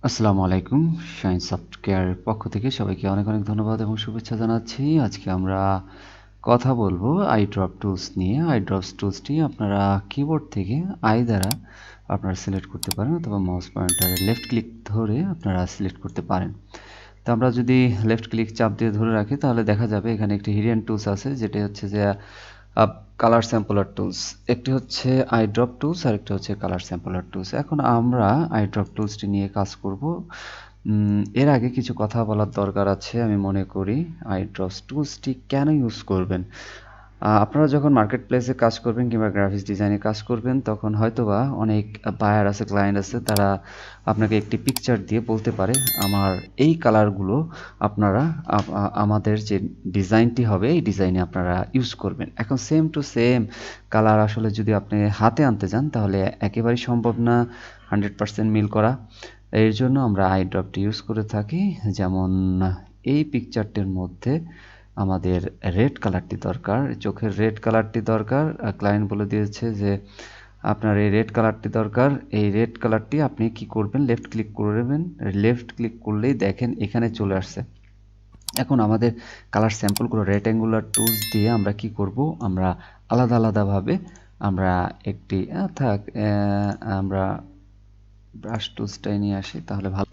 আসসালামু আলাইকুম। শাইন সফটওয়্যারের পক্ষ থেকে সবাইকে অনেক অনেক ধন্যবাদ এবং শুভেচ্ছা জানাচ্ছি। আজকে আমরা কথা বলবো আই ড্রপ টুলস নিয়ে। আই ড্রপস টুলসটি আপনারা কিবোর্ড থেকে আই দ্বারা আপনারা সিলেক্ট করতে পারেন অথবা মাউস পয়েন্টারে লেফট ক্লিক ধরে আপনারা সিলেক্ট করতে পারেন। তো আমরা যদি লেফট ক্লিক চাপ দিয়ে ধরে রাখি তাহলে দেখা যাবে এখানে একটি হিডেন টুলস আছে, যেটা হচ্ছে যে কালার স্যাম্পলার টুলস। একটি হচ্ছে আই ড্রপ টুলস আর একটি হচ্ছে কালার স্যাম্পলার টুলস। এখন আমরা আই ড্রপ টুলসটি নিয়ে কাজ করব। এর আগে কিছু কথা বলার দরকার আছে আমি মনে করি। আই ড্রপস টুলসটি কেন ইউজ করবেন? আপনারা যখন মার্কেট প্লেসে কাজ করবেন কিংবা গ্রাফিক্স ডিজাইনে কাজ করবেন, তখন হয়তোবা অনেক বায়ার আছে, ক্লায়েন্ট আছে, তারা আপনাকে একটি পিকচার দিয়ে বলতে পারে আমার এই কালারগুলো আপনারা আমাদের যে ডিজাইনটি হবে এই ডিজাইনে আপনারা ইউজ করবেন। এখন সেম টু সেম কালার আসলে যদি আপনি হাতে আনতে যান তাহলে একেবারেই সম্ভব না 100% মিল করা। এর জন্য আমরা আই ড্রপটি ইউজ করে থাকি। যেমন এই পিকচারটির মধ্যে আমাদের রেড কালারটি দরকার, চোখের রেড কালারটি দরকার। ক্লায়েন্ট বলে দিয়েছে যে আপনার এই রেড কালারটি দরকার। এই রেড কালারটি আপনি কি করবেন, লেফট ক্লিক করবেন। লেফট ক্লিক করলেই দেখেন এখানে চলে আসছে। এখন আমাদের কালার স্যাম্পলগুলো রেক্ট্যাঙ্গুলার টুলস দিয়ে আমরা কি করব, আমরা আলাদা আলাদাভাবে আমরা একটি আমরা ব্রাশ টুলসটাই নিয়ে আসি তাহলে ভালো।